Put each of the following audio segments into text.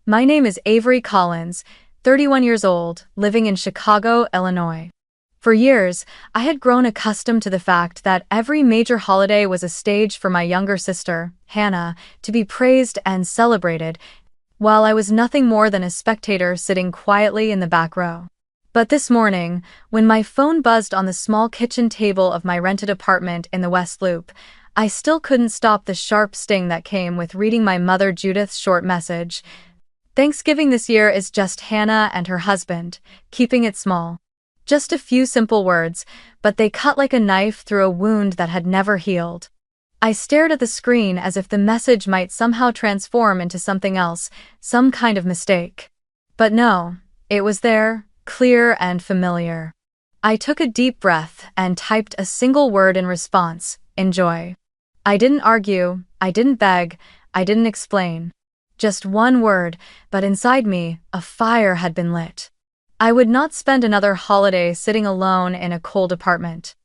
My name is Avery Collins, 31 years old, living in Chicago, Illinois. For years, I had grown accustomed to the fact that every major holiday was a stage for my younger sister, Hannah, to be praised and celebrated, while I was nothing more than a spectator sitting quietly in the back row. But this morning, when my phone buzzed on the small kitchen table of my rented apartment in the West Loop, I still couldn't stop the sharp sting that came with reading my mother Judith's short message. Thanksgiving this year is just Hannah and her husband, keeping it small. Just a few simple words, but they cut like a knife through a wound that had never healed. I stared at the screen as if the message might somehow transform into something else, some kind of mistake. But no, it was there, clear and familiar. I took a deep breath and typed a single word in response: enjoy. I didn't argue, I didn't beg, I didn't explain. Just one word, but inside me, a fire had been lit. I would not spend another holiday sitting alone in a cold apartment.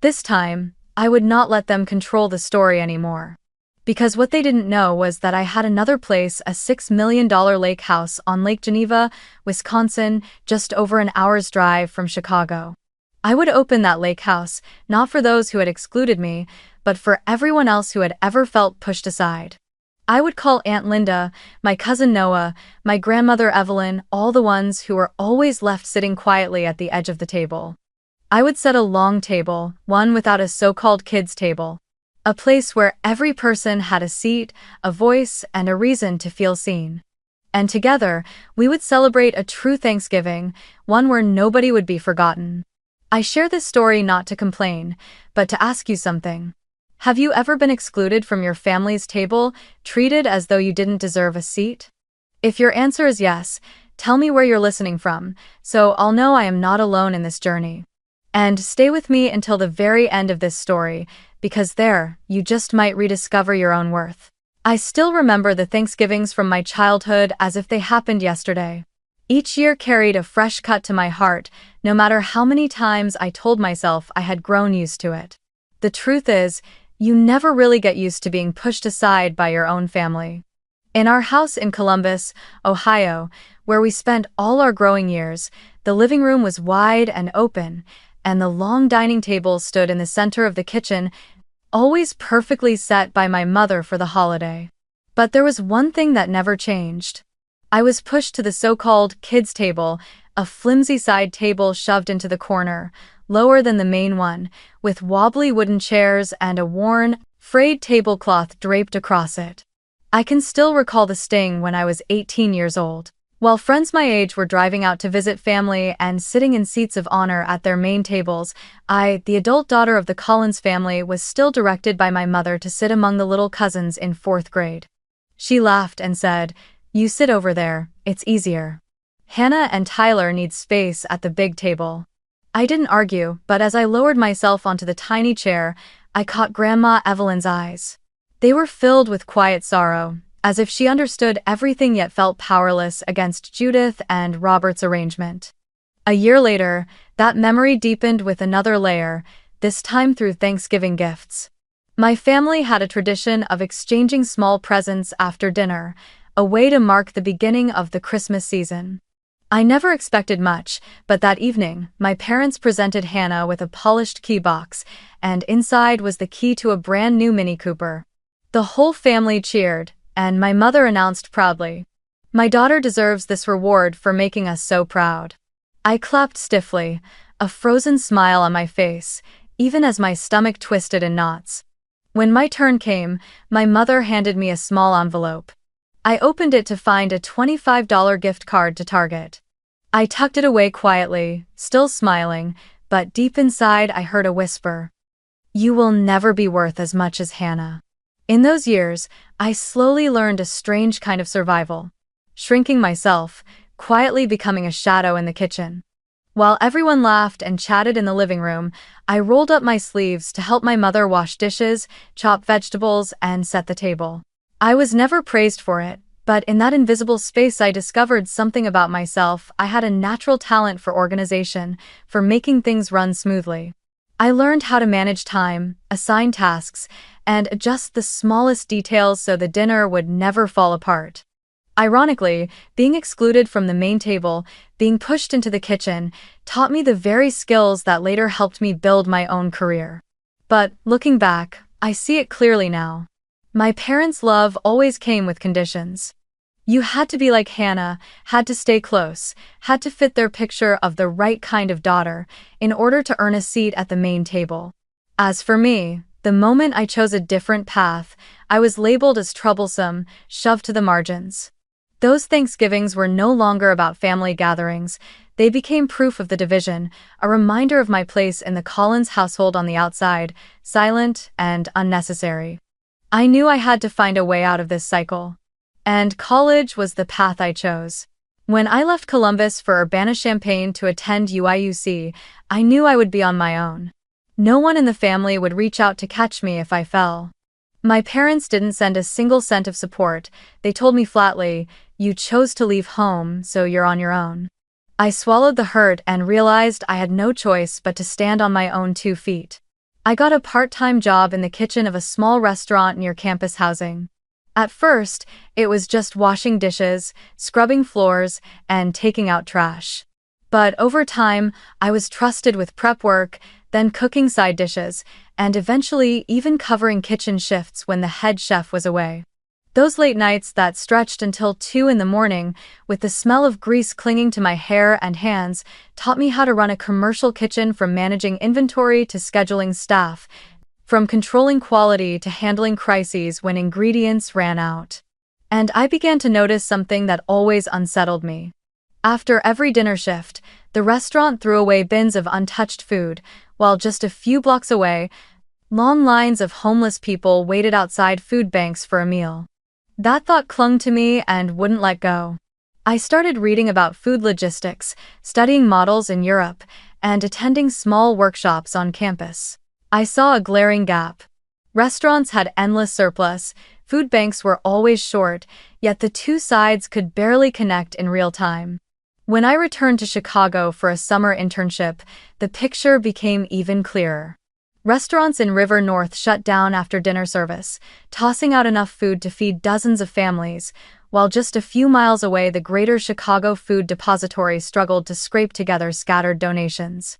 This time, I would not let them control the story anymore. Because what they didn't know was that I had another place, a $6 million lake house on Lake Geneva, Wisconsin, just over an hour's drive from Chicago. I would open that lake house, not for those who had excluded me, but for everyone else who had ever felt pushed aside. I would call Aunt Linda, my cousin Noah, my grandmother Evelyn, all the ones who were always left sitting quietly at the edge of the table. I would set a long table, one without a so-called kids' table. A place where every person had a seat, a voice, and a reason to feel seen. And together, we would celebrate a true Thanksgiving, one where nobody would be forgotten. I share this story not to complain, but to ask you something. Have you ever been excluded from your family's table, treated as though you didn't deserve a seat? If your answer is yes, tell me where you're listening from, so I'll know I am not alone in this journey. And stay with me until the very end of this story, because there, you just might rediscover your own worth. I still remember the Thanksgivings from my childhood as if they happened yesterday. Each year carried a fresh cut to my heart, no matter how many times I told myself I had grown used to it. The truth is, you never really get used to being pushed aside by your own family. In our house in Columbus, Ohio, where we spent all our growing years, the living room was wide and open, and the long dining table stood in the center of the kitchen, always perfectly set by my mother for the holiday. But there was one thing that never changed. I was pushed to the so-called kids' table, a flimsy side table shoved into the corner, lower than the main one, with wobbly wooden chairs and a worn, frayed tablecloth draped across it. I can still recall the sting when I was 18 years old. While friends my age were driving out to visit family and sitting in seats of honor at their main tables, I, the adult daughter of the Collins family, was still directed by my mother to sit among the little cousins in 4th grade. She laughed and said, "You sit over there, it's easier. Hannah and Tyler need space at the big table." I didn't argue, but as I lowered myself onto the tiny chair, I caught Grandma Evelyn's eyes. They were filled with quiet sorrow, as if she understood everything yet felt powerless against Judith and Robert's arrangement. A year later, that memory deepened with another layer, this time through Thanksgiving gifts. My family had a tradition of exchanging small presents after dinner, a way to mark the beginning of the Christmas season. I never expected much, but that evening, my parents presented Hannah with a polished key box, and inside was the key to a brand new Mini Cooper. The whole family cheered, and my mother announced proudly, "My daughter deserves this reward for making us so proud." I clapped stiffly, a frozen smile on my face, even as my stomach twisted in knots. When my turn came, my mother handed me a small envelope. I opened it to find a $25 gift card to Target. I tucked it away quietly, still smiling, but deep inside I heard a whisper. "You will never be worth as much as Hannah." In those years, I slowly learned a strange kind of survival. Shrinking myself, quietly becoming a shadow in the kitchen. While everyone laughed and chatted in the living room, I rolled up my sleeves to help my mother wash dishes, chop vegetables, and set the table. I was never praised for it, but in that invisible space I discovered something about myself. I had a natural talent for organization, for making things run smoothly. I learned how to manage time, assign tasks, and adjust the smallest details so the dinner would never fall apart. Ironically, being excluded from the main table, being pushed into the kitchen, taught me the very skills that later helped me build my own career. But, looking back, I see it clearly now. My parents' love always came with conditions. You had to be like Hannah, had to stay close, had to fit their picture of the right kind of daughter, in order to earn a seat at the main table. As for me, the moment I chose a different path, I was labeled as troublesome, shoved to the margins. Those Thanksgivings were no longer about family gatherings. They became proof of the division, a reminder of my place in the Collins household on the outside, silent and unnecessary. I knew I had to find a way out of this cycle. And college was the path I chose. When I left Columbus for Urbana-Champaign to attend UIUC, I knew I would be on my own. No one in the family would reach out to catch me if I fell. My parents didn't send a single cent of support. They told me flatly, "You chose to leave home, so you're on your own." I swallowed the hurt and realized I had no choice but to stand on my own 2 feet. I got a part-time job in the kitchen of a small restaurant near campus housing. At first, it was just washing dishes, scrubbing floors, and taking out trash. But over time, I was trusted with prep work, then cooking side dishes, and eventually even covering kitchen shifts when the head chef was away. Those late nights that stretched until 2 in the morning, with the smell of grease clinging to my hair and hands, taught me how to run a commercial kitchen, from managing inventory to scheduling staff, from controlling quality to handling crises when ingredients ran out. And I began to notice something that always unsettled me. After every dinner shift, the restaurant threw away bins of untouched food, while just a few blocks away, long lines of homeless people waited outside food banks for a meal. That thought clung to me and wouldn't let go. I started reading about food logistics, studying models in Europe, and attending small workshops on campus. I saw a glaring gap. Restaurants had endless surplus, food banks were always short, yet the two sides could barely connect in real time. When I returned to Chicago for a summer internship, the picture became even clearer. Restaurants in River North shut down after dinner service, tossing out enough food to feed dozens of families, while just a few miles away the Greater Chicago Food Depository struggled to scrape together scattered donations.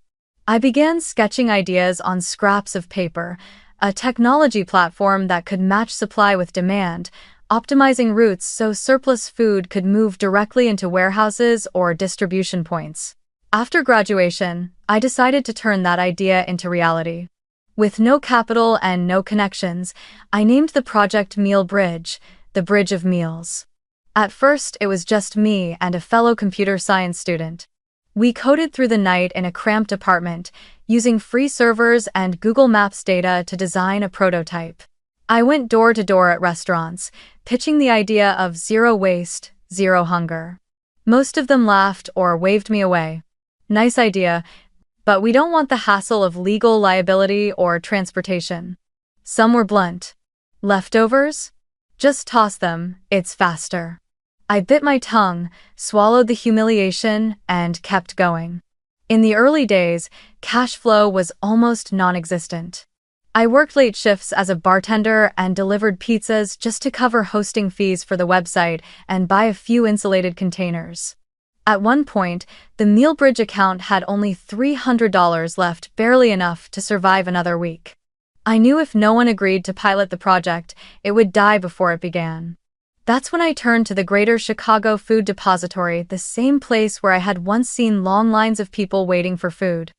I began sketching ideas on scraps of paper, a technology platform that could match supply with demand, optimizing routes so surplus food could move directly into warehouses or distribution points. After graduation, I decided to turn that idea into reality. With no capital and no connections, I named the project Meal Bridge, the Bridge of Meals. At first, it was just me and a fellow computer science student. We coded through the night in a cramped apartment, using free servers and Google Maps data to design a prototype. I went door to door at restaurants, pitching the idea of zero waste, zero hunger. Most of them laughed or waved me away. Nice idea, but we don't want the hassle of legal liability or transportation. Some were blunt. Leftovers? Just toss them, it's faster. I bit my tongue, swallowed the humiliation, and kept going. In the early days, cash flow was almost non-existent. I worked late shifts as a bartender and delivered pizzas just to cover hosting fees for the website and buy a few insulated containers. At one point, the MealBridge account had only $300 left, barely enough to survive another week. I knew if no one agreed to pilot the project, it would die before it began. That's when I turned to the Greater Chicago Food Depository, the same place where I had once seen long lines of people waiting for food.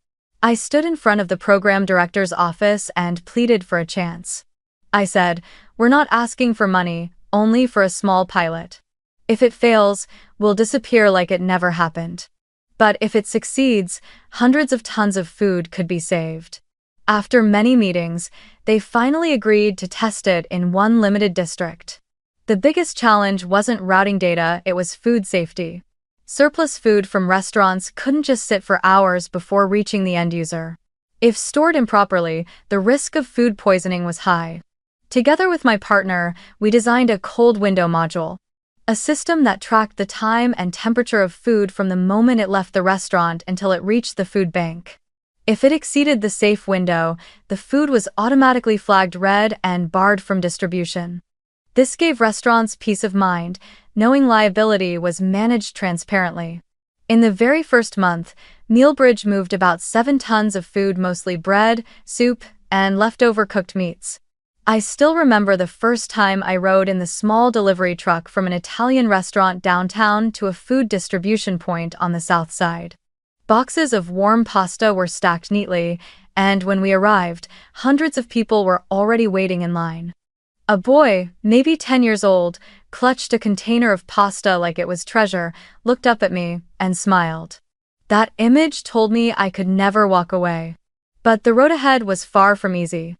I stood in front of the program director's office and pleaded for a chance. I said, "We're not asking for money, only for a small pilot. If it fails, we'll disappear like it never happened. But if it succeeds, hundreds of tons of food could be saved." After many meetings, they finally agreed to test it in one limited district. The biggest challenge wasn't routing data, it was food safety. Surplus food from restaurants couldn't just sit for hours before reaching the end user. If stored improperly, the risk of food poisoning was high. Together with my partner, we designed a cold window module, a system that tracked the time and temperature of food from the moment it left the restaurant until it reached the food bank. If it exceeded the safe window, the food was automatically flagged red and barred from distribution. This gave restaurants peace of mind, knowing liability was managed transparently. In the very first month, Mealbridge moved about 7 tons of food, mostly bread, soup, and leftover cooked meats. I still remember the first time I rode in the small delivery truck from an Italian restaurant downtown to a food distribution point on the south side. Boxes of warm pasta were stacked neatly, and when we arrived, hundreds of people were already waiting in line. A boy, maybe 10 years old, clutched a container of pasta like it was treasure, looked up at me, and smiled. That image told me I could never walk away. But the road ahead was far from easy.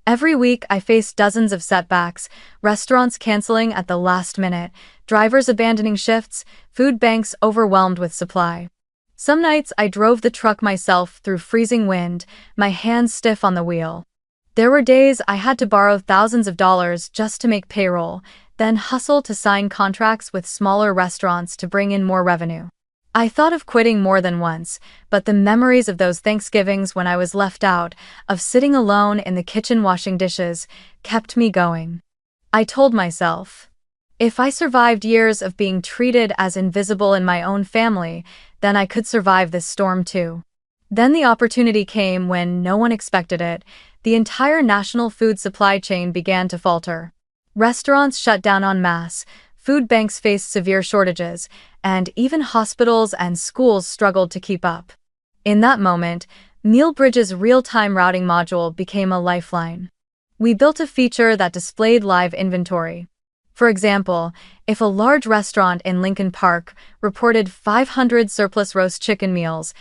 Every week I faced dozens of setbacks, restaurants canceling at the last minute, drivers abandoning shifts, food banks overwhelmed with supply. Some nights I drove the truck myself through freezing wind, my hands stiff on the wheel. There were days I had to borrow thousands of dollars just to make payroll, then hustle to sign contracts with smaller restaurants to bring in more revenue. I thought of quitting more than once, but the memories of those Thanksgivings when I was left out, of sitting alone in the kitchen washing dishes, kept me going. I told myself, if I survived years of being treated as invisible in my own family, then I could survive this storm too. Then the opportunity came when no one expected it. The entire national food supply chain began to falter. Restaurants shut down en masse, food banks faced severe shortages, and even hospitals and schools struggled to keep up. In that moment, Mealbridge's real-time routing module became a lifeline. We built a feature that displayed live inventory. For example, if a large restaurant in Lincoln Park reported 500 surplus roast chicken meals,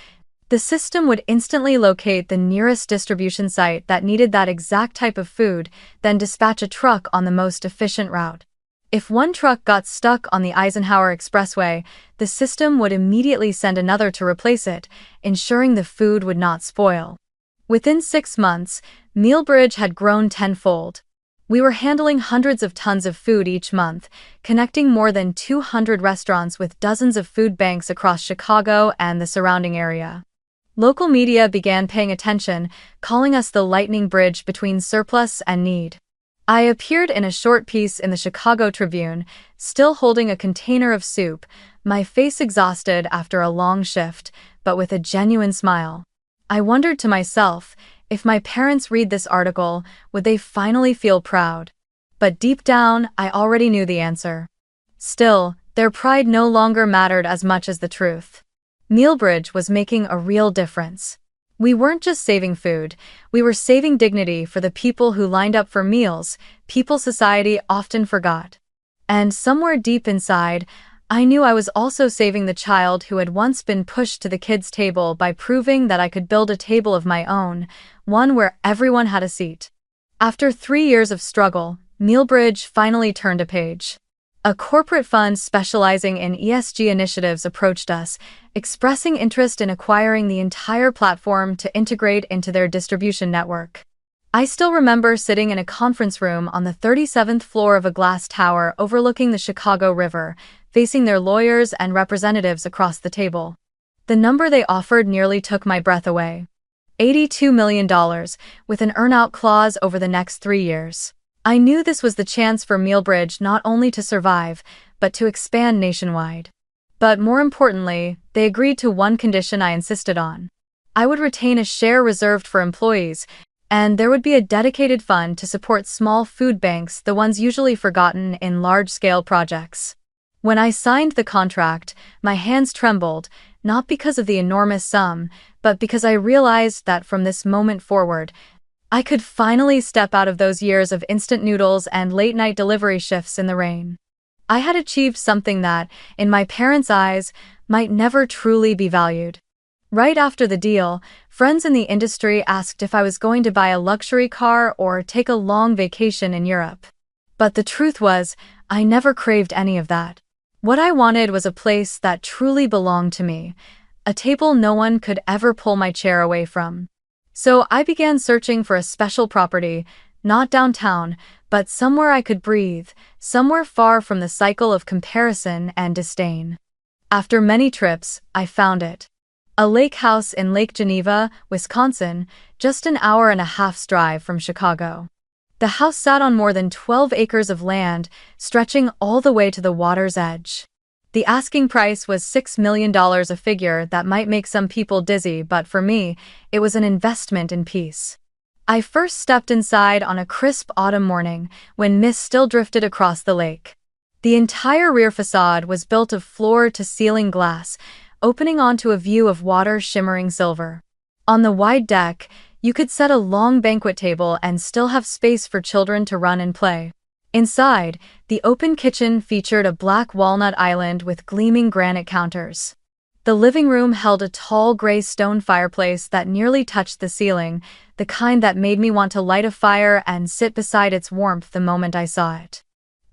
the system would instantly locate the nearest distribution site that needed that exact type of food, then dispatch a truck on the most efficient route. If one truck got stuck on the Eisenhower Expressway, the system would immediately send another to replace it, ensuring the food would not spoil. Within 6 months, Mealbridge had grown tenfold. We were handling hundreds of tons of food each month, connecting more than 200 restaurants with dozens of food banks across Chicago and the surrounding area. Local media began paying attention, calling us the lightning bridge between surplus and need. I appeared in a short piece in the Chicago Tribune, still holding a container of soup, my face exhausted after a long shift, but with a genuine smile. I wondered to myself, if my parents read this article, would they finally feel proud? But deep down, I already knew the answer. Still, their pride no longer mattered as much as the truth. Mealbridge was making a real difference. We weren't just saving food, we were saving dignity for the people who lined up for meals, people society often forgot. And somewhere deep inside, I knew I was also saving the child who had once been pushed to the kids' table by proving that I could build a table of my own, one where everyone had a seat. After 3 years of struggle, Mealbridge finally turned a page. A corporate fund specializing in ESG initiatives approached us, expressing interest in acquiring the entire platform to integrate into their distribution network. I still remember sitting in a conference room on the 37th floor of a glass tower overlooking the Chicago River, facing their lawyers and representatives across the table. The number they offered nearly took my breath away. $82 million, with an earn-out clause over the next 3 years. I knew this was the chance for Mealbridge not only to survive, but to expand nationwide. But more importantly, they agreed to one condition I insisted on. I would retain a share reserved for employees, and there would be a dedicated fund to support small food banks, the ones usually forgotten in large-scale projects. When I signed the contract, my hands trembled, not because of the enormous sum, but because I realized that from this moment forward, I could finally step out of those years of instant noodles and late-night delivery shifts in the rain. I had achieved something that, in my parents' eyes, might never truly be valued. Right after the deal, friends in the industry asked if I was going to buy a luxury car or take a long vacation in Europe. But the truth was, I never craved any of that. What I wanted was a place that truly belonged to me, a table no one could ever pull my chair away from. So I began searching for a special property, not downtown, but somewhere I could breathe, somewhere far from the cycle of comparison and disdain. After many trips, I found it. A lake house in Lake Geneva, Wisconsin, just an hour and a half's drive from Chicago. The house sat on more than 12 acres of land, stretching all the way to the water's edge. The asking price was $6 million, a figure that might make some people dizzy, but for me, it was an investment in peace. I first stepped inside on a crisp autumn morning when mist still drifted across the lake. The entire rear facade was built of floor-to-ceiling glass, opening onto a view of water shimmering silver. On the wide deck, you could set a long banquet table and still have space for children to run and play. Inside, the open kitchen featured a black walnut island with gleaming granite counters. The living room held a tall gray stone fireplace that nearly touched the ceiling, the kind that made me want to light a fire and sit beside its warmth the moment I saw it.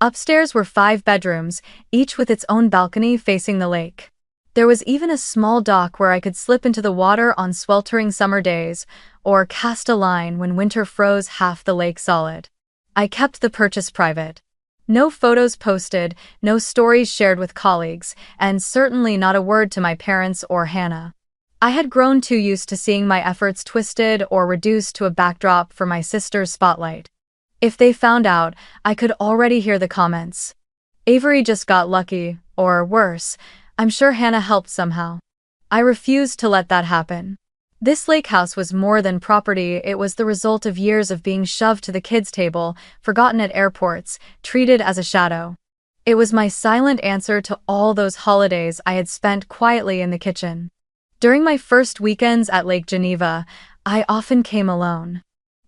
Upstairs were 5 bedrooms, each with its own balcony facing the lake. There was even a small dock where I could slip into the water on sweltering summer days, or cast a line when winter froze half the lake solid. I kept the purchase private. No photos posted, no stories shared with colleagues, and certainly not a word to my parents or Hannah. I had grown too used to seeing my efforts twisted or reduced to a backdrop for my sister's spotlight. If they found out, I could already hear the comments. Avery just got lucky, or worse, I'm sure Hannah helped somehow. I refused to let that happen. This lake house was more than property, it was the result of years of being shoved to the kids' table, forgotten at airports, treated as a shadow. It was my silent answer to all those holidays I had spent quietly in the kitchen. During my first weekends at Lake Geneva, I often came alone.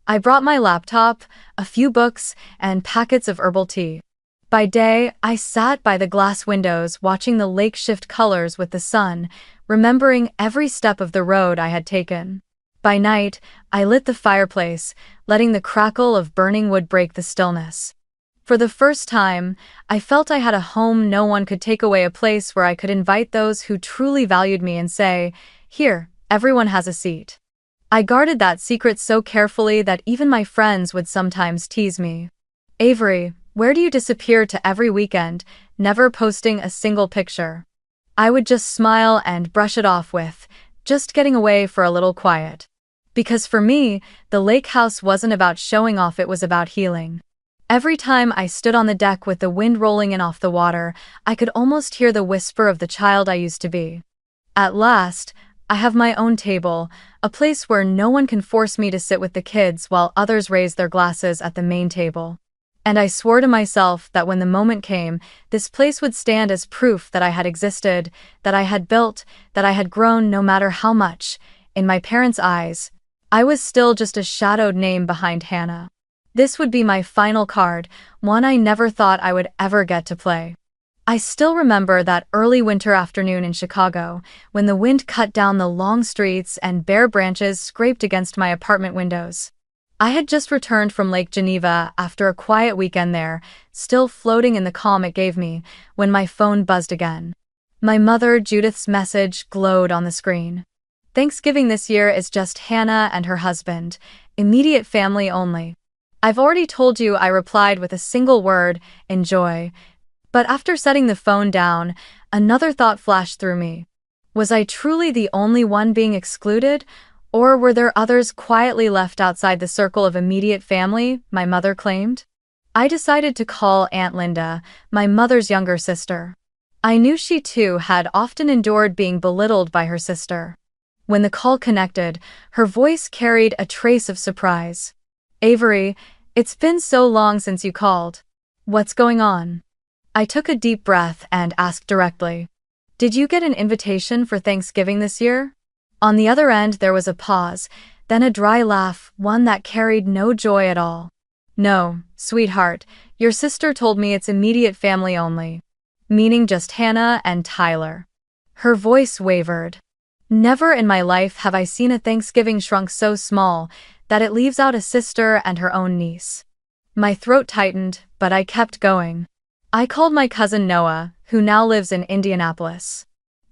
I brought my laptop, a few books, and packets of herbal tea. By day, I sat by the glass windows watching the lake shift colors with the sun, remembering every step of the road I had taken. By night, I lit the fireplace, letting the crackle of burning wood break the stillness. For the first time, I felt I had a home no one could take away, a place where I could invite those who truly valued me and say, "Here, everyone has a seat." I guarded that secret so carefully that even my friends would sometimes tease me. "Avery, where do you disappear to every weekend, never posting a single picture?" I would just smile and brush it off with, "Just getting away for a little quiet." Because for me, the lake house wasn't about showing off, it was about healing. Every time I stood on the deck with the wind rolling in off the water, I could almost hear the whisper of the child I used to be. At last, I have my own table, a place where no one can force me to sit with the kids while others raise their glasses at the main table. And I swore to myself that when the moment came, this place would stand as proof that I had existed, that I had built, that I had grown no matter how much. In my parents' eyes, I was still just a shadowed name behind Hannah. This would be my final card, one I never thought I would ever get to play. I still remember that early winter afternoon in Chicago, when the wind cut down the long streets and bare branches scraped against my apartment windows. I had just returned from Lake Geneva after a quiet weekend there, still floating in the calm it gave me, when my phone buzzed again. My mother, Judith's message, glowed on the screen. "Thanksgiving this year is just Hannah and her husband, immediate family only." "I've already told you," I replied with a single word, "enjoy." But after setting the phone down, another thought flashed through me. Was I truly the only one being excluded? Or were there others quietly left outside the circle of immediate family, my mother claimed? I decided to call Aunt Linda, my mother's younger sister. I knew she too had often endured being belittled by her sister. When the call connected, her voice carried a trace of surprise. "Avery, it's been so long since you called. What's going on?" I took a deep breath and asked directly, "Did you get an invitation for Thanksgiving this year?" On the other end there was a pause, then a dry laugh, one that carried no joy at all. "No, sweetheart, your sister told me it's immediate family only." Meaning just Hannah and Tyler. Her voice wavered. Never in my life have I seen a Thanksgiving shrunk so small that it leaves out a sister and her own niece. My throat tightened, but I kept going. I called my cousin Noah, who now lives in Indianapolis.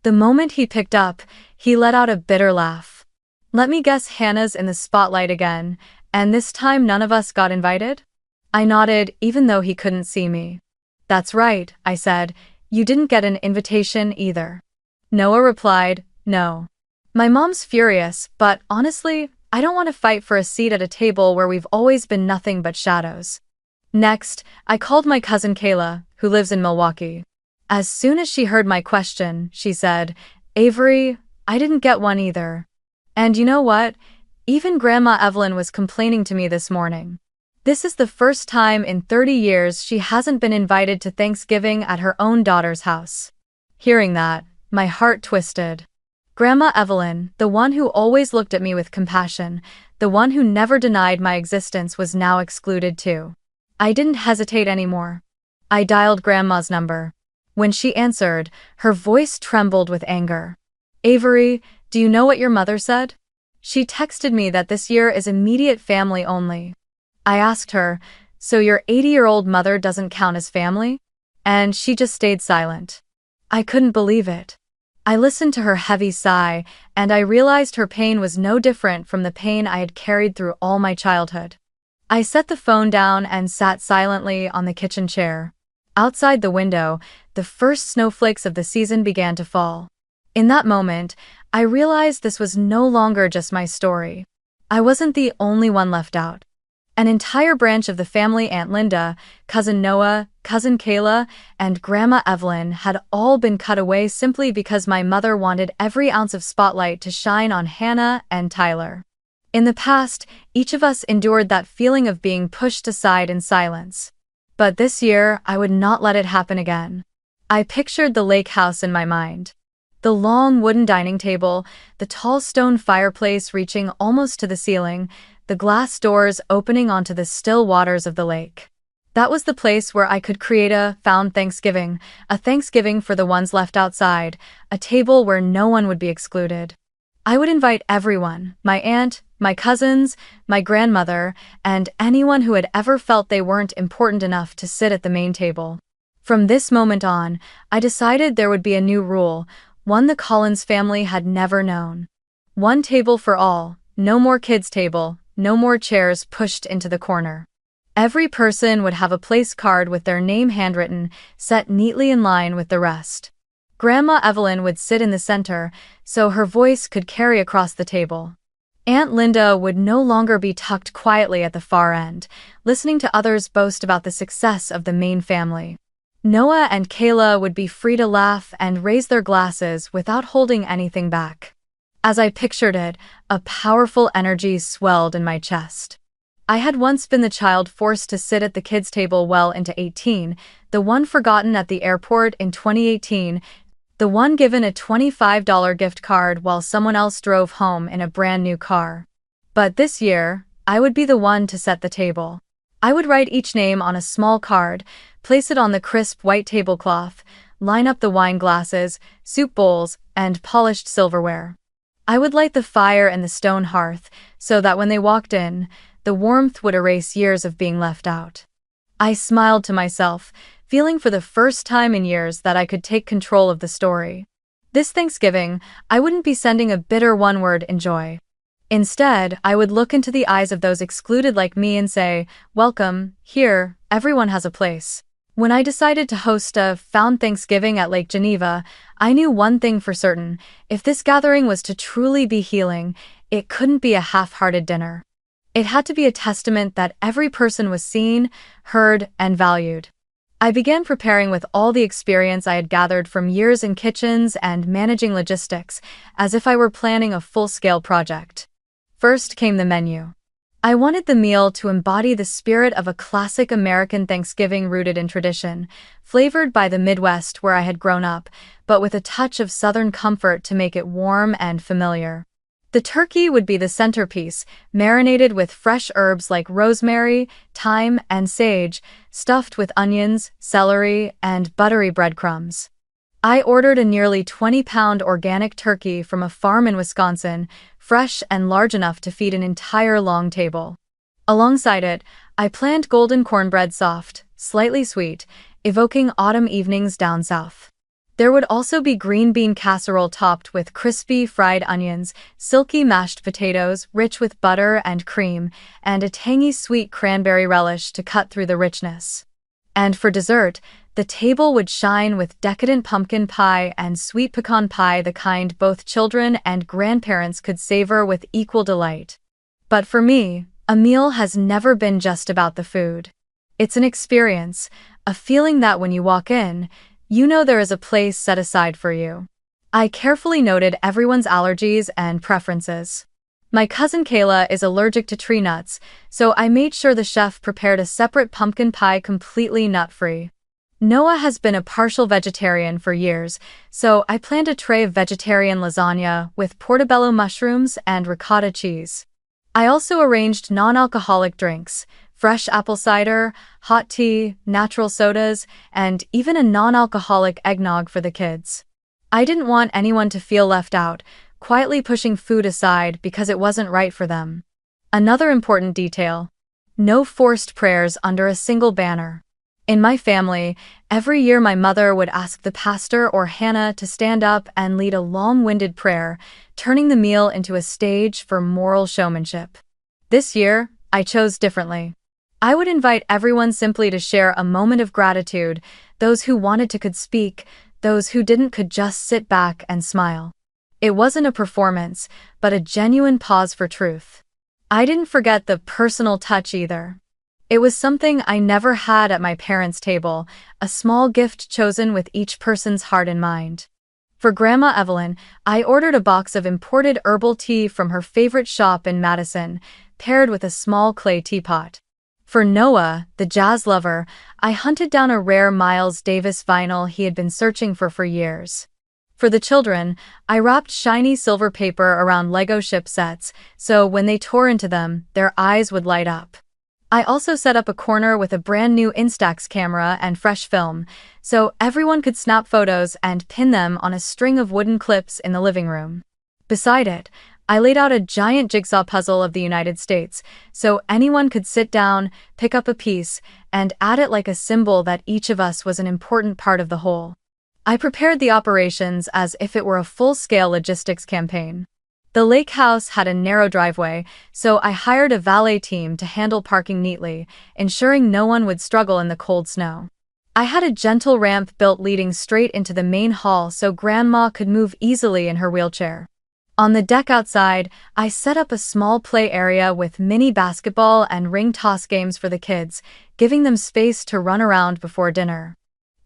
The moment he picked up, he let out a bitter laugh. "Let me guess, Hannah's in the spotlight again, and this time none of us got invited?" I nodded, even though he couldn't see me. "That's right," I said. "You didn't get an invitation either." Noah replied, "No. My mom's furious, but honestly, I don't want to fight for a seat at a table where we've always been nothing but shadows. Next, I called my cousin Kayla, who lives in Milwaukee. As soon as she heard my question, she said, "Avery, I didn't get one either. And you know what? Even Grandma Evelyn was complaining to me this morning. This is the first time in 30 years she hasn't been invited to Thanksgiving at her own daughter's house." Hearing that, my heart twisted. Grandma Evelyn, the one who always looked at me with compassion, the one who never denied my existence, was now excluded too. I didn't hesitate anymore. I dialed Grandma's number. When she answered, her voice trembled with anger. "Avery, do you know what your mother said? She texted me that this year is immediate family only." I asked her, "So your 80-year-old mother doesn't count as family?" And she just stayed silent. I couldn't believe it. I listened to her heavy sigh, and I realized her pain was no different from the pain I had carried through all my childhood. I set the phone down and sat silently on the kitchen chair. Outside the window, the first snowflakes of the season began to fall. In that moment, I realized this was no longer just my story. I wasn't the only one left out. An entire branch of the family, Aunt Linda, Cousin Noah, Cousin Kayla, and Grandma Evelyn, had all been cut away simply because my mother wanted every ounce of spotlight to shine on Hannah and Tyler. In the past, each of us endured that feeling of being pushed aside in silence. But this year, I would not let it happen again. I pictured the lake house in my mind. The long wooden dining table, the tall stone fireplace reaching almost to the ceiling, the glass doors opening onto the still waters of the lake. That was the place where I could create a found Thanksgiving, a Thanksgiving for the ones left outside, a table where no one would be excluded. I would invite everyone, my aunt, my cousins, my grandmother, and anyone who had ever felt they weren't important enough to sit at the main table. From this moment on, I decided there would be a new rule, one the Collins family had never known. One table for all, no more kids' table, no more chairs pushed into the corner. Every person would have a place card with their name handwritten, set neatly in line with the rest. Grandma Evelyn would sit in the center, so her voice could carry across the table. Aunt Linda would no longer be tucked quietly at the far end, listening to others boast about the success of the main family. Noah and Kayla would be free to laugh and raise their glasses without holding anything back. As I pictured it, a powerful energy swelled in my chest. I had once been the child forced to sit at the kids' table well into 18, the one forgotten at the airport in 2018, the one given a $25 gift card while someone else drove home in a brand new car. But this year, I would be the one to set the table. I would write each name on a small card, place it on the crisp white tablecloth, line up the wine glasses, soup bowls, and polished silverware. I would light the fire in the stone hearth so that when they walked in, the warmth would erase years of being left out. I smiled to myself, feeling for the first time in years that I could take control of the story. This Thanksgiving, I wouldn't be sending a bitter one-word "enjoy." Instead, I would look into the eyes of those excluded like me and say, "Welcome, here, everyone has a place." When I decided to host a found Thanksgiving at Lake Geneva, I knew one thing for certain: if this gathering was to truly be healing, it couldn't be a half-hearted dinner. It had to be a testament that every person was seen, heard, and valued. I began preparing with all the experience I had gathered from years in kitchens and managing logistics, as if I were planning a full-scale project. First came the menu. I wanted the meal to embody the spirit of a classic American Thanksgiving rooted in tradition, flavored by the Midwest where I had grown up, but with a touch of Southern comfort to make it warm and familiar. The turkey would be the centerpiece, marinated with fresh herbs like rosemary, thyme, and sage, stuffed with onions, celery, and buttery breadcrumbs. I ordered a nearly 20-pound organic turkey from a farm in Wisconsin, fresh and large enough to feed an entire long table. Alongside it, I planned golden cornbread, soft, slightly sweet, evoking autumn evenings down south. There would also be green bean casserole topped with crispy fried onions, silky mashed potatoes rich with butter and cream, and a tangy sweet cranberry relish to cut through the richness. And for dessert, the table would shine with decadent pumpkin pie and sweet pecan pie, the kind both children and grandparents could savor with equal delight. But for me, a meal has never been just about the food. It's an experience, a feeling that when you walk in, you know there is a place set aside for you. I carefully noted everyone's allergies and preferences. My cousin Kayla is allergic to tree nuts, so I made sure the chef prepared a separate pumpkin pie completely nut-free. Noah has been a partial vegetarian for years, so I planned a tray of vegetarian lasagna with portobello mushrooms and ricotta cheese. I also arranged non-alcoholic drinks, fresh apple cider, hot tea, natural sodas, and even a non-alcoholic eggnog for the kids. I didn't want anyone to feel left out, quietly pushing food aside because it wasn't right for them. Another important detail: no forced prayers under a single banner. In my family, every year my mother would ask the pastor or Hannah to stand up and lead a long-winded prayer, turning the meal into a stage for moral showmanship. This year, I chose differently. I would invite everyone simply to share a moment of gratitude. Those who wanted to could speak, those who didn't could just sit back and smile. It wasn't a performance, but a genuine pause for truth. I didn't forget the personal touch either. It was something I never had at my parents' table, a small gift chosen with each person's heart in mind. For Grandma Evelyn, I ordered a box of imported herbal tea from her favorite shop in Madison, paired with a small clay teapot. For Noah, the jazz lover, I hunted down a rare Miles Davis vinyl he had been searching for years. For the children, I wrapped shiny silver paper around Lego ship sets, so when they tore into them, their eyes would light up. I also set up a corner with a brand new Instax camera and fresh film, so everyone could snap photos and pin them on a string of wooden clips in the living room. Beside it, I laid out a giant jigsaw puzzle of the United States, so anyone could sit down, pick up a piece, and add it like a symbol that each of us was an important part of the whole. I prepared the operations as if it were a full-scale logistics campaign. The lake house had a narrow driveway, so I hired a valet team to handle parking neatly, ensuring no one would struggle in the cold snow. I had a gentle ramp built leading straight into the main hall so Grandma could move easily in her wheelchair. On the deck outside, I set up a small play area with mini basketball and ring toss games for the kids, giving them space to run around before dinner.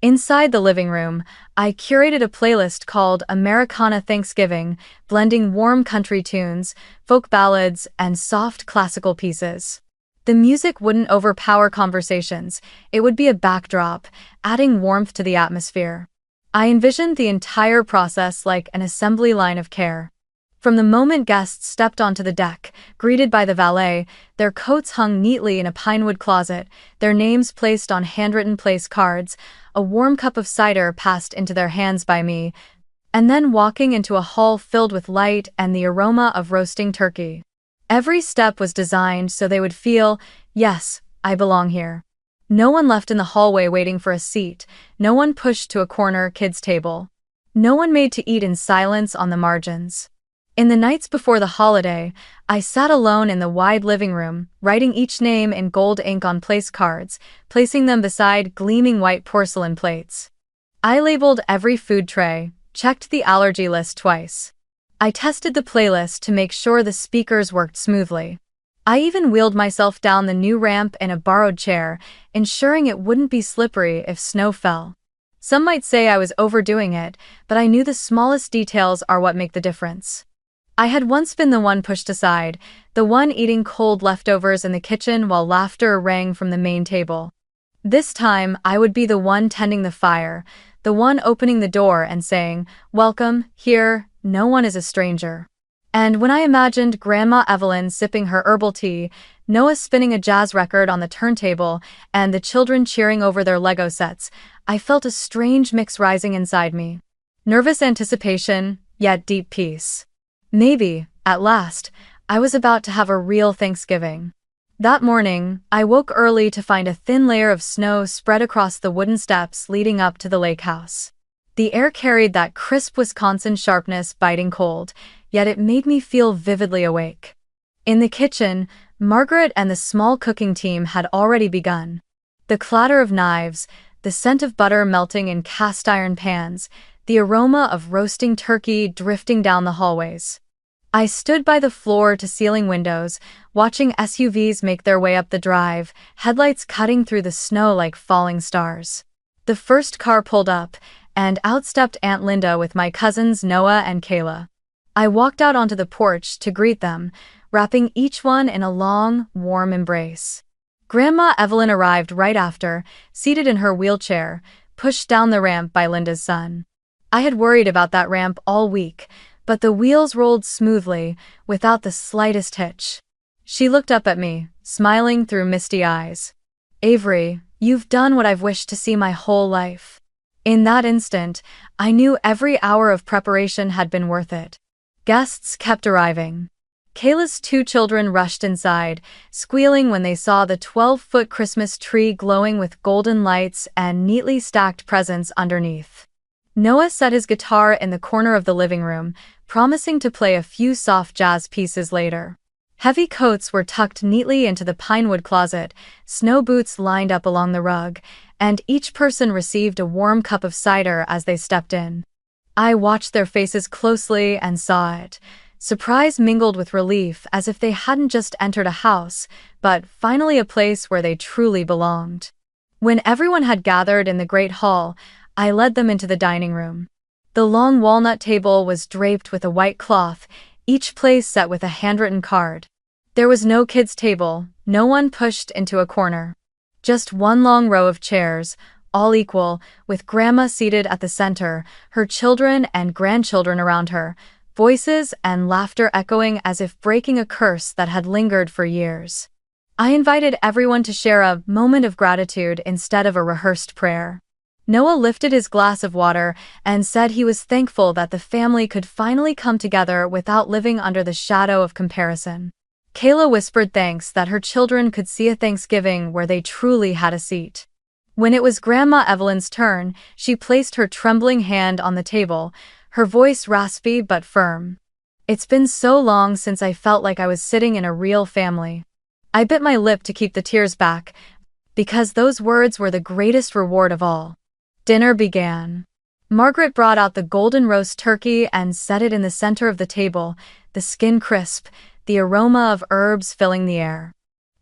Inside the living room, I curated a playlist called Americana Thanksgiving, blending warm country tunes, folk ballads, and soft classical pieces. The music wouldn't overpower conversations, it would be a backdrop, adding warmth to the atmosphere. I envisioned the entire process like an assembly line of care. From the moment guests stepped onto the deck, greeted by the valet, their coats hung neatly in a pinewood closet, their names placed on handwritten place cards, a warm cup of cider passed into their hands by me, and then walking into a hall filled with light and the aroma of roasting turkey. Every step was designed so they would feel, yes, I belong here. No one left in the hallway waiting for a seat, no one pushed to a corner kids' table. No one made to eat in silence on the margins. In the nights before the holiday, I sat alone in the wide living room, writing each name in gold ink on place cards, placing them beside gleaming white porcelain plates. I labeled every food tray, checked the allergy list twice. I tested the playlist to make sure the speakers worked smoothly. I even wheeled myself down the new ramp in a borrowed chair, ensuring it wouldn't be slippery if snow fell. Some might say I was overdoing it, but I knew the smallest details are what make the difference. I had once been the one pushed aside, the one eating cold leftovers in the kitchen while laughter rang from the main table. This time, I would be the one tending the fire, the one opening the door and saying, "Welcome, here, no one is a stranger." And when I imagined Grandma Evelyn sipping her herbal tea, Noah spinning a jazz record on the turntable, and the children cheering over their Lego sets, I felt a strange mix rising inside me. Nervous anticipation, yet deep peace. Maybe, at last, I was about to have a real Thanksgiving. That morning, I woke early to find a thin layer of snow spread across the wooden steps leading up to the lake house. The air carried that crisp Wisconsin sharpness, biting cold, yet it made me feel vividly awake. In the kitchen, Margaret and the small cooking team had already begun. The clatter of knives, the scent of butter melting in cast-iron pans, the aroma of roasting turkey drifting down the hallways. I stood by the floor-to-ceiling windows, watching SUVs make their way up the drive, headlights cutting through the snow like falling stars. The first car pulled up, and out stepped Aunt Linda with my cousins Noah and Kayla. I walked out onto the porch to greet them, wrapping each one in a long, warm embrace. Grandma Evelyn arrived right after, seated in her wheelchair, pushed down the ramp by Linda's son. I had worried about that ramp all week, but the wheels rolled smoothly, without the slightest hitch. She looked up at me, smiling through misty eyes. "Avery, you've done what I've wished to see my whole life." In that instant, I knew every hour of preparation had been worth it. Guests kept arriving. Kayla's 2 children rushed inside, squealing when they saw the 12-foot Christmas tree glowing with golden lights and neatly stacked presents underneath. Noah set his guitar in the corner of the living room, promising to play a few soft jazz pieces later. Heavy coats were tucked neatly into the pinewood closet, snow boots lined up along the rug, and each person received a warm cup of cider as they stepped in. I watched their faces closely and saw it. Surprise mingled with relief, as if they hadn't just entered a house, but finally a place where they truly belonged. When everyone had gathered in the great hall, I led them into the dining room. The long walnut table was draped with a white cloth, each place set with a handwritten card. There was no kids' table, no one pushed into a corner. Just one long row of chairs, all equal, with Grandma seated at the center, her children and grandchildren around her, voices and laughter echoing as if breaking a curse that had lingered for years. I invited everyone to share a moment of gratitude instead of a rehearsed prayer. Noah lifted his glass of water and said he was thankful that the family could finally come together without living under the shadow of comparison. Kayla whispered thanks that her children could see a Thanksgiving where they truly had a seat. When it was Grandma Evelyn's turn, she placed her trembling hand on the table, her voice raspy but firm. "It's been so long since I felt like I was sitting in a real family." I bit my lip to keep the tears back, because those words were the greatest reward of all. Dinner began. Margaret brought out the golden roast turkey and set it in the center of the table, the skin crisp, the aroma of herbs filling the air.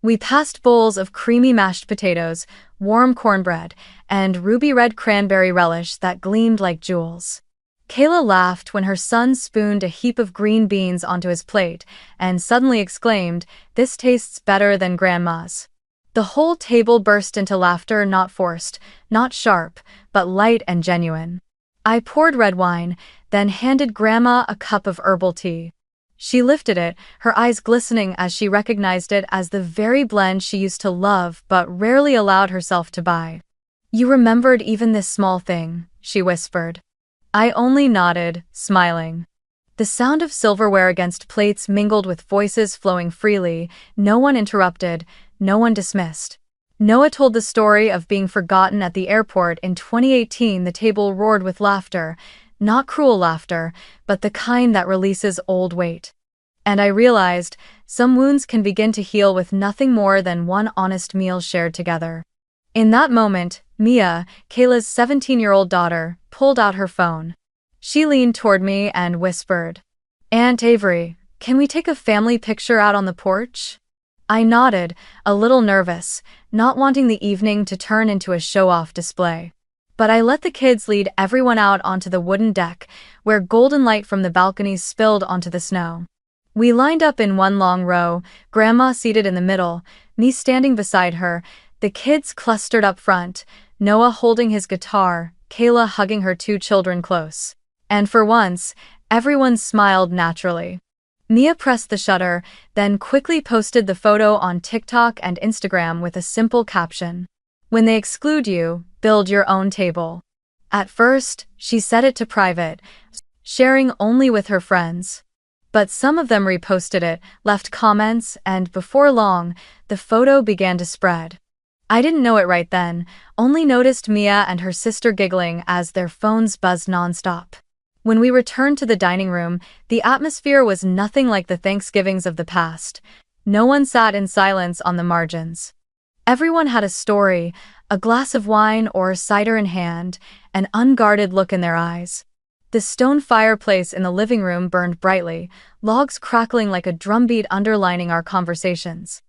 We passed bowls of creamy mashed potatoes, warm cornbread, and ruby-red cranberry relish that gleamed like jewels. Kayla laughed when her son spooned a heap of green beans onto his plate and suddenly exclaimed, "This tastes better than Grandma's." The whole table burst into laughter, not forced, not sharp, but light and genuine. I poured red wine, then handed Grandma a cup of herbal tea. She lifted it, her eyes glistening as she recognized it as the very blend she used to love but rarely allowed herself to buy. "You remembered even this small thing," she whispered. I only nodded, smiling. The sound of silverware against plates mingled with voices flowing freely, no one interrupted, no one dismissed. Noah told the story of being forgotten at the airport in 2018. The table roared with laughter, not cruel laughter, but the kind that releases old weight. And I realized, some wounds can begin to heal with nothing more than one honest meal shared together. In that moment, Mia, Kayla's 17-year-old daughter, pulled out her phone. She leaned toward me and whispered, "Aunt Avery, can we take a family picture out on the porch?" I nodded, a little nervous, not wanting the evening to turn into a show-off display. But I let the kids lead everyone out onto the wooden deck, where golden light from the balconies spilled onto the snow. We lined up in one long row, Grandma seated in the middle, me standing beside her, the kids clustered up front, Noah holding his guitar, Kayla hugging her 2 children close. And for once, everyone smiled naturally. Mia pressed the shutter, then quickly posted the photo on TikTok and Instagram with a simple caption. "When they exclude you, build your own table." At first, she set it to private, sharing only with her friends. But some of them reposted it, left comments, and before long, the photo began to spread. I didn't know it right then, only noticed Mia and her sister giggling as their phones buzzed nonstop. When we returned to the dining room, the atmosphere was nothing like the Thanksgivings of the past. No one sat in silence on the margins. Everyone had a story, a glass of wine or cider in hand, an unguarded look in their eyes. The stone fireplace in the living room burned brightly, logs crackling like a drumbeat underlining our conversations.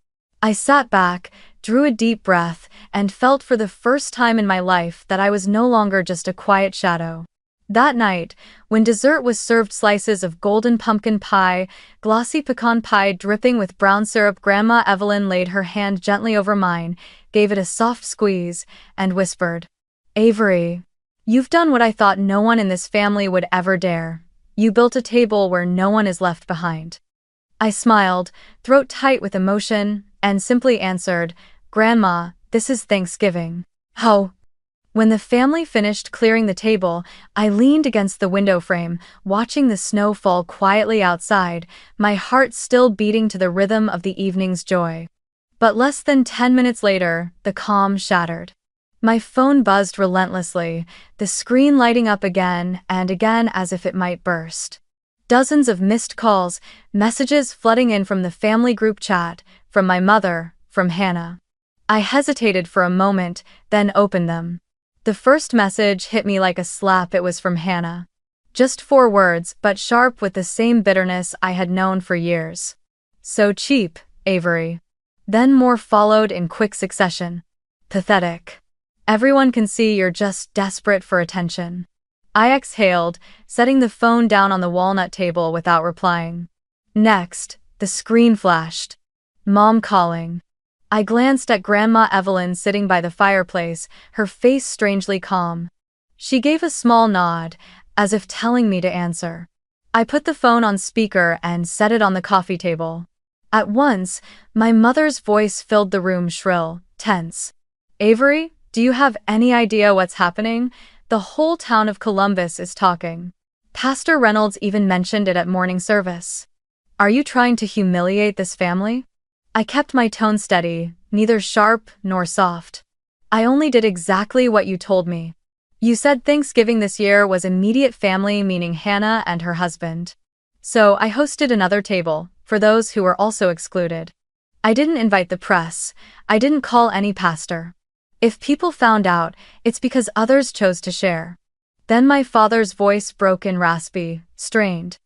I sat back, drew a deep breath, and felt for the first time in my life that I was no longer just a quiet shadow. That night, when dessert was served, slices of golden pumpkin pie, glossy pecan pie dripping with brown syrup, Grandma Evelyn laid her hand gently over mine, gave it a soft squeeze, and whispered, "Avery, you've done what I thought no one in this family would ever dare. You built a table where no one is left behind." I smiled, throat tight with emotion, and simply answered, "Grandma, this is Thanksgiving." "How?" When the family finished clearing the table, I leaned against the window frame, watching the snow fall quietly outside, my heart still beating to the rhythm of the evening's joy. But less than 10 minutes later, the calm shattered. My phone buzzed relentlessly, the screen lighting up again and again as if it might burst. Dozens of missed calls, messages flooding in from the family group chat, from my mother, from Hannah. I hesitated for a moment, then opened them. The first message hit me like a slap. It was from Hannah. Just 4 words, but sharp with the same bitterness I had known for years. "So cheap, Avery." Then more followed in quick succession. "Pathetic. Everyone can see you're just desperate for attention." I exhaled, setting the phone down on the walnut table without replying. Next, the screen flashed. "Mom calling." I glanced at Grandma Evelyn sitting by the fireplace, her face strangely calm. She gave a small nod, as if telling me to answer. I put the phone on speaker and set it on the coffee table. At once, my mother's voice filled the room, shrill, tense. "Avery, do you have any idea what's happening? The whole town of Columbus is talking. Pastor Reynolds even mentioned it at morning service. Are you trying to humiliate this family?" I kept my tone steady, neither sharp nor soft. "I only did exactly what you told me. You said Thanksgiving this year was immediate family, meaning Hannah and her husband. So I hosted another table, for those who were also excluded. I didn't invite the press. I didn't call any pastor. If people found out, it's because others chose to share." Then my father's voice broke in raspy, strained.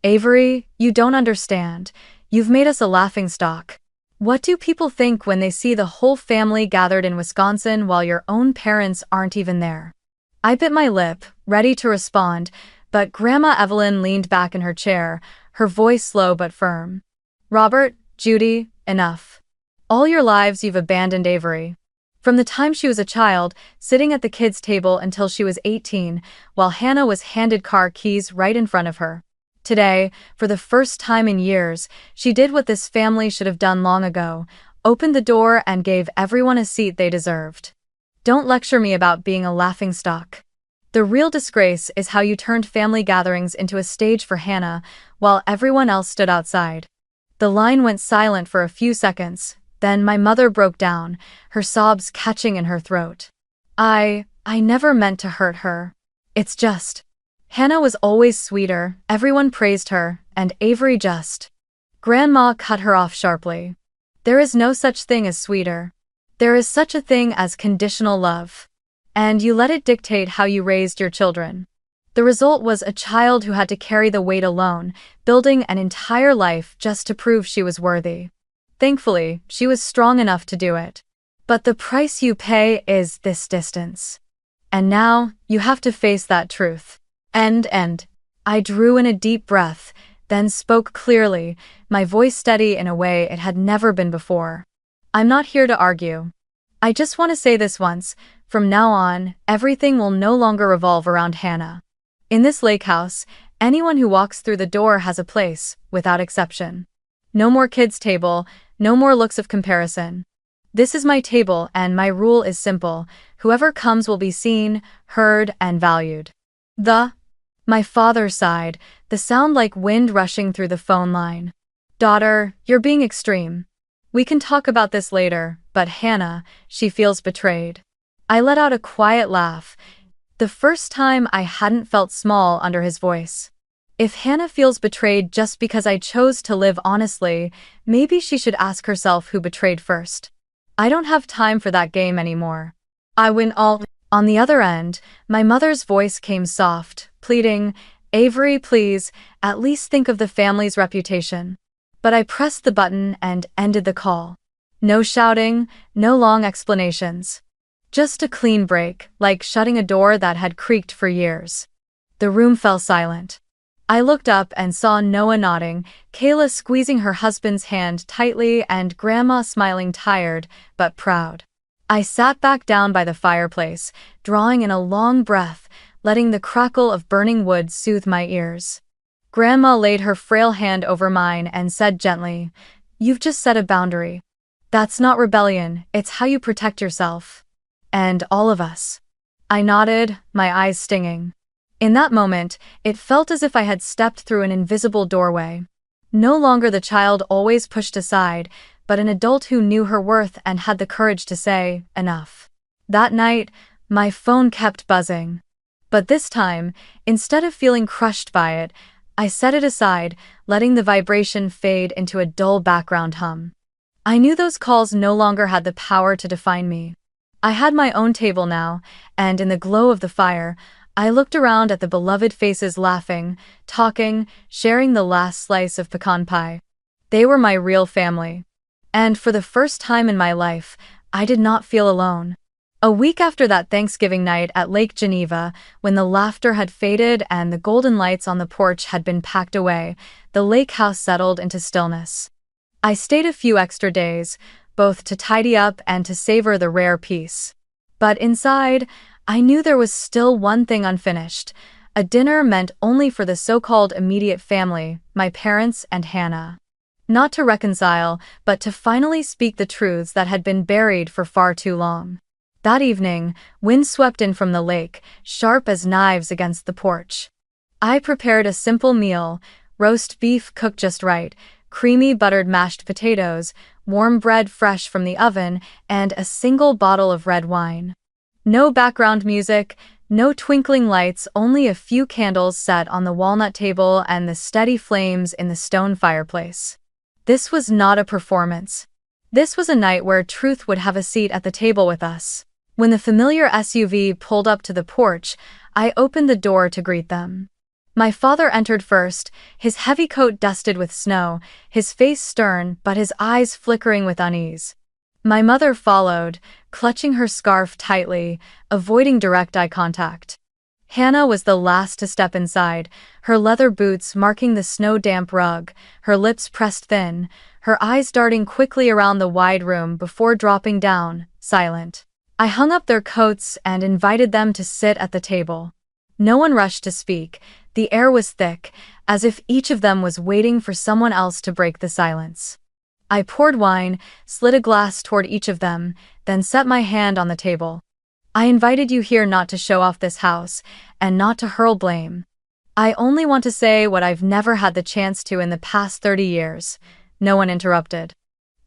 "Avery, you don't understand. You've made us a laughingstock. What do people think when they see the whole family gathered in Wisconsin while your own parents aren't even there?" I bit my lip, ready to respond, but Grandma Evelyn leaned back in her chair, her voice slow but firm. "Robert, Judy, enough. All your lives you've abandoned Avery. From the time she was a child, sitting at the kids' table until she was 18, while Hannah was handed car keys right in front of her. Today, for the first time in years, she did what this family should have done long ago, opened the door and gave everyone a seat they deserved. Don't lecture me about being a laughingstock. The real disgrace is how you turned family gatherings into a stage for Hannah, while everyone else stood outside." The line went silent for a few seconds, then my mother broke down, her sobs catching in her throat. I never meant to hurt her. It's just... Hannah was always sweeter, everyone praised her, and Avery just... Grandma cut her off sharply. "There is no such thing as sweeter. There is such a thing as conditional love. And you let it dictate how you raised your children." The result was a child who had to carry the weight alone, building an entire life just to prove she was worthy. Thankfully, she was strong enough to do it. But the price you pay is this distance. And now, you have to face that truth. And. I drew in a deep breath, then spoke clearly, my voice steady in a way it had never been before. "I'm not here to argue. I just want to say this once, from now on, everything will no longer revolve around Hannah. In this lake house, anyone who walks through the door has a place, without exception. No more kids' table, no more looks of comparison. This is my table and my rule is simple, whoever comes will be seen, heard, and valued." My father sighed, the sound like wind rushing through the phone line. "Daughter, you're being extreme. We can talk about this later, but Hannah, she feels betrayed." I let out a quiet laugh, the first time I hadn't felt small under his voice. If Hannah feels betrayed just because I chose to live honestly, maybe she should ask herself who betrayed first. I don't have time for that game anymore. I win all. On the other end, my mother's voice came soft, pleading, "Avery, please, at least think of the family's reputation." But I pressed the button and ended the call. No shouting, no long explanations. Just a clean break, like shutting a door that had creaked for years. The room fell silent. I looked up and saw Noah nodding, Kayla squeezing her husband's hand tightly, and Grandma smiling tired, but proud. I sat back down by the fireplace, drawing in a long breath, letting the crackle of burning wood soothe my ears. Grandma laid her frail hand over mine and said gently, "You've just set a boundary. That's not rebellion, it's how you protect yourself. And all of us." I nodded, my eyes stinging. In that moment, it felt as if I had stepped through an invisible doorway. No longer the child always pushed aside, but an adult who knew her worth and had the courage to say, "Enough." That night, my phone kept buzzing. But this time, instead of feeling crushed by it, I set it aside, letting the vibration fade into a dull background hum. I knew those calls no longer had the power to define me. I had my own table now, and in the glow of the fire, I looked around at the beloved faces laughing, talking, sharing the last slice of pecan pie. They were my real family. And for the first time in my life, I did not feel alone. A week after that Thanksgiving night at Lake Geneva, when the laughter had faded and the golden lights on the porch had been packed away, the lake house settled into stillness. I stayed a few extra days, both to tidy up and to savor the rare peace. But inside, I knew there was still one thing unfinished, a dinner meant only for the so-called immediate family, my parents and Hannah. Not to reconcile, but to finally speak the truths that had been buried for far too long. That evening, wind swept in from the lake, sharp as knives against the porch. I prepared a simple meal, roast beef cooked just right, creamy buttered mashed potatoes, warm bread fresh from the oven, and a single bottle of red wine. No background music, no twinkling lights, only a few candles set on the walnut table and the steady flames in the stone fireplace. This was not a performance. This was a night where truth would have a seat at the table with us. When the familiar SUV pulled up to the porch, I opened the door to greet them. My father entered first, his heavy coat dusted with snow, his face stern but his eyes flickering with unease. My mother followed, clutching her scarf tightly, avoiding direct eye contact. Hannah was the last to step inside, her leather boots marking the snow-damp rug, her lips pressed thin, her eyes darting quickly around the wide room before dropping down, silent. I hung up their coats and invited them to sit at the table. No one rushed to speak, the air was thick, as if each of them was waiting for someone else to break the silence. I poured wine, slid a glass toward each of them, then set my hand on the table. "I invited you here not to show off this house, and not to hurl blame. I only want to say what I've never had the chance to in the past 30 years. No one interrupted.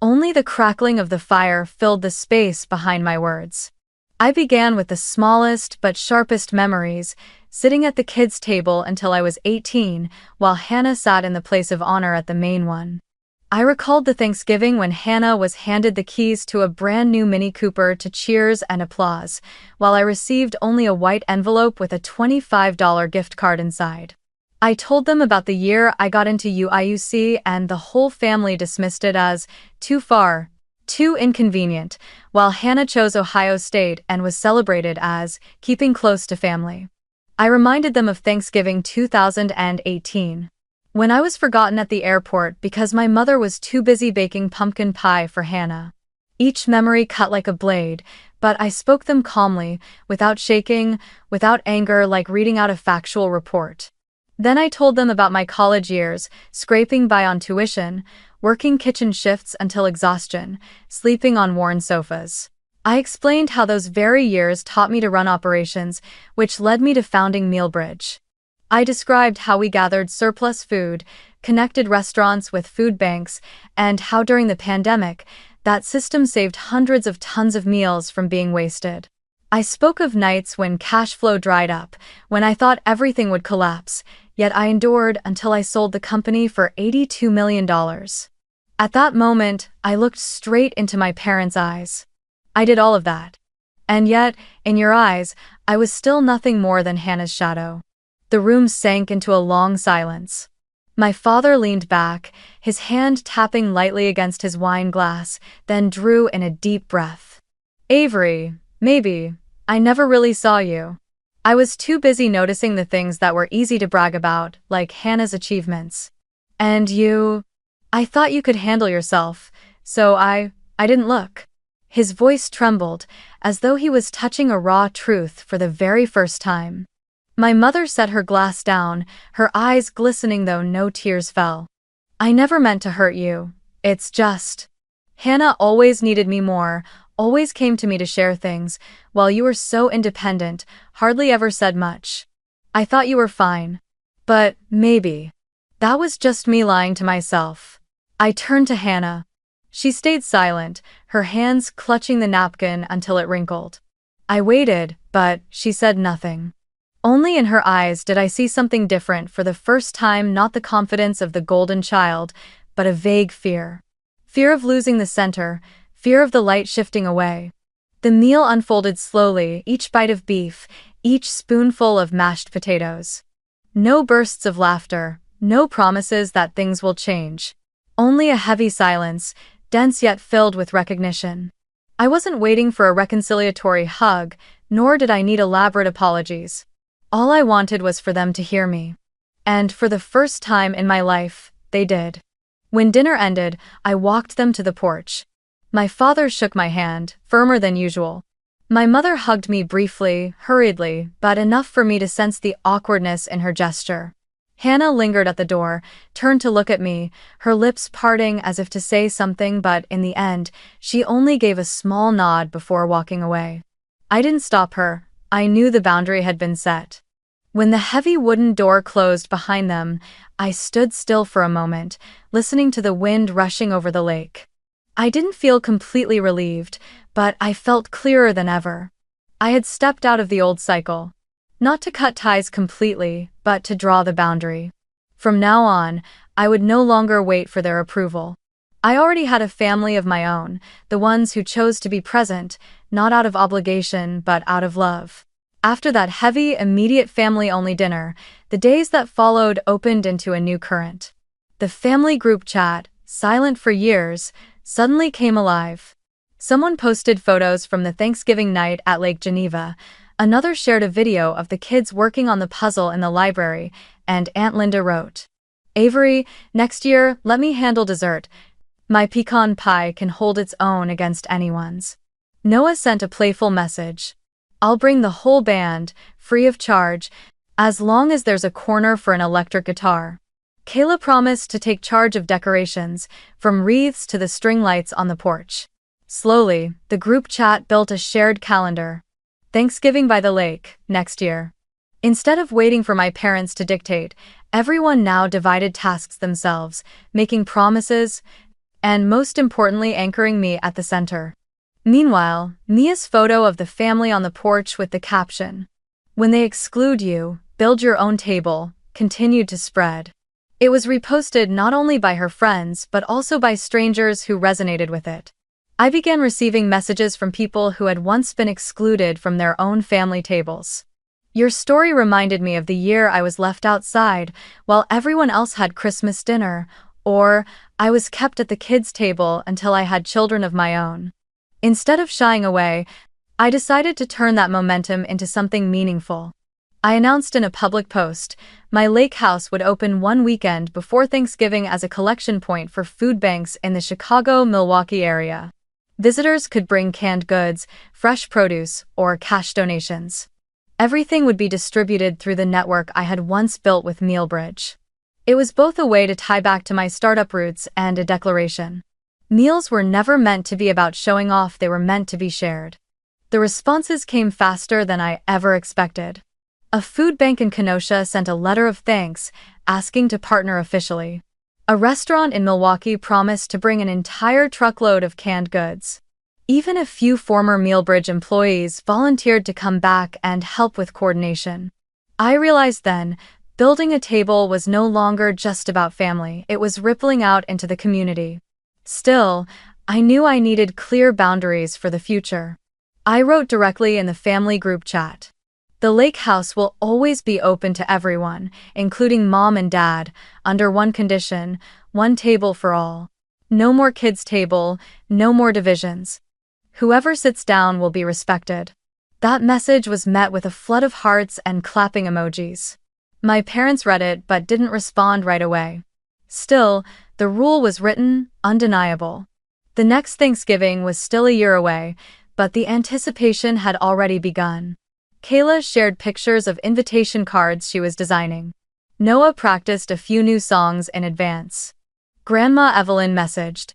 Only the crackling of the fire filled the space behind my words. I began with the smallest but sharpest memories, sitting at the kids' table until I was 18, while Hannah sat in the place of honor at the main one. I recalled the Thanksgiving when Hannah was handed the keys to a brand new Mini Cooper to cheers and applause, while I received only a white envelope with a $25 gift card inside. I told them about the year I got into UIUC, and the whole family dismissed it as too far, too inconvenient, while Hannah chose Ohio State and was celebrated as keeping close to family. I reminded them of Thanksgiving 2018. When I was forgotten at the airport because my mother was too busy baking pumpkin pie for Hannah. Each memory cut like a blade, but I spoke them calmly, without shaking, without anger, like reading out a factual report. Then I told them about my college years, scraping by on tuition, working kitchen shifts until exhaustion, sleeping on worn sofas. I explained how those very years taught me to run operations, which led me to founding Mealbridge. I described how we gathered surplus food, connected restaurants with food banks, and how during the pandemic, that system saved hundreds of tons of meals from being wasted. I spoke of nights when cash flow dried up, when I thought everything would collapse, yet I endured until I sold the company for $82 million. At that moment, I looked straight into my parents' eyes. I did all of that. And yet, in your eyes, I was still nothing more than Hannah's shadow. The room sank into a long silence. My father leaned back, his hand tapping lightly against his wine glass, then drew in a deep breath. Avery, maybe, I never really saw you. I was too busy noticing the things that were easy to brag about, like Hannah's achievements. And you? I thought you could handle yourself, so I didn't look. His voice trembled, as though he was touching a raw truth for the very first time. My mother set her glass down, her eyes glistening though no tears fell. I never meant to hurt you. It's just. Hannah always needed me more, always came to me to share things, while you were so independent, hardly ever said much. I thought you were fine. But, maybe. That was just me lying to myself. I turned to Hannah. She stayed silent, her hands clutching the napkin until it wrinkled. I waited, but she said nothing. Only in her eyes did I see something different for the first time, not the confidence of the golden child, but a vague fear. Fear of losing the center, fear of the light shifting away. The meal unfolded slowly, each bite of beef, each spoonful of mashed potatoes. No bursts of laughter, no promises that things will change. Only a heavy silence, dense yet filled with recognition. I wasn't waiting for a reconciliatory hug, nor did I need elaborate apologies. All I wanted was for them to hear me. And for the first time in my life, they did. When dinner ended, I walked them to the porch. My father shook my hand, firmer than usual. My mother hugged me briefly, hurriedly, but enough for me to sense the awkwardness in her gesture. Hannah lingered at the door, turned to look at me, her lips parting as if to say something, but in the end, she only gave a small nod before walking away. I didn't stop her. I knew the boundary had been set. When the heavy wooden door closed behind them, I stood still for a moment, listening to the wind rushing over the lake. I didn't feel completely relieved, but I felt clearer than ever. I had stepped out of the old cycle. Not to cut ties completely, but to draw the boundary. From now on, I would no longer wait for their approval. I already had a family of my own, the ones who chose to be present, not out of obligation but out of love. After that heavy, immediate family-only dinner, the days that followed opened into a new current. The family group chat, silent for years, suddenly came alive. Someone posted photos from the Thanksgiving night at Lake Geneva, another shared a video of the kids working on the puzzle in the library, and Aunt Linda wrote, "Avery, next year, let me handle dessert. My pecan pie can hold its own against anyone's." Noah sent a playful message. "I'll bring the whole band, free of charge, as long as there's a corner for an electric guitar." Kayla promised to take charge of decorations, from wreaths to the string lights on the porch. Slowly, the group chat built a shared calendar. Thanksgiving by the lake, next year. Instead of waiting for my parents to dictate, everyone now divided tasks themselves, making promises, and most importantly anchoring me at the center. Meanwhile, Mia's photo of the family on the porch with the caption, "When they exclude you, build your own table," continued to spread. It was reposted not only by her friends but also by strangers who resonated with it. I began receiving messages from people who had once been excluded from their own family tables. "Your story reminded me of the year I was left outside while everyone else had Christmas dinner," or "I was kept at the kids' table until I had children of my own." Instead of shying away, I decided to turn that momentum into something meaningful. I announced in a public post, my lake house would open one weekend before Thanksgiving as a collection point for food banks in the Chicago-Milwaukee area. Visitors could bring canned goods, fresh produce, or cash donations. Everything would be distributed through the network I had once built with MealBridge. It was both a way to tie back to my startup roots and a declaration. Meals were never meant to be about showing off, they were meant to be shared. The responses came faster than I ever expected. A food bank in Kenosha sent a letter of thanks, asking to partner officially. A restaurant in Milwaukee promised to bring an entire truckload of canned goods. Even a few former MealBridge employees volunteered to come back and help with coordination. I realized then, building a table was no longer just about family, it was rippling out into the community. Still, I knew I needed clear boundaries for the future. I wrote directly in the family group chat. The lake house will always be open to everyone, including mom and dad, under one condition: one table for all. No more kids' table, no more divisions. Whoever sits down will be respected. That message was met with a flood of hearts and clapping emojis. My parents read it but didn't respond right away. Still, the rule was written, undeniable. The next Thanksgiving was still a year away, but the anticipation had already begun. Kayla shared pictures of invitation cards she was designing. Noah practiced a few new songs in advance. Grandma Evelyn messaged,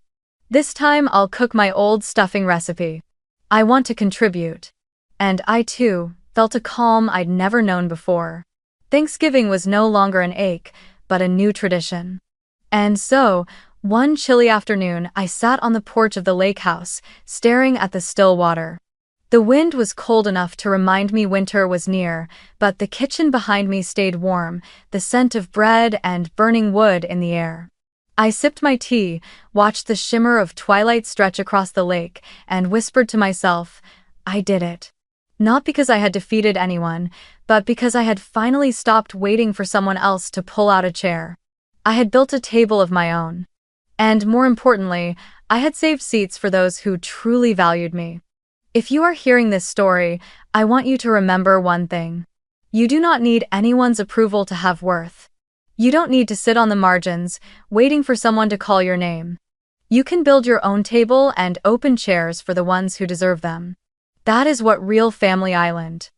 "This time I'll cook my old stuffing recipe. I want to contribute." And I too felt a calm I'd never known before. Thanksgiving was no longer an ache, but a new tradition. And so, one chilly afternoon, I sat on the porch of the lake house, staring at the still water. The wind was cold enough to remind me winter was near, but the kitchen behind me stayed warm, the scent of bread and burning wood in the air. I sipped my tea, watched the shimmer of twilight stretch across the lake, and whispered to myself, I did it. Not because I had defeated anyone, but because I had finally stopped waiting for someone else to pull out a chair. I had built a table of my own. And more importantly, I had saved seats for those who truly valued me. If you are hearing this story, I want you to remember one thing. You do not need anyone's approval to have worth. You don't need to sit on the margins, waiting for someone to call your name. You can build your own table and open chairs for the ones who deserve them. That is what real Family Island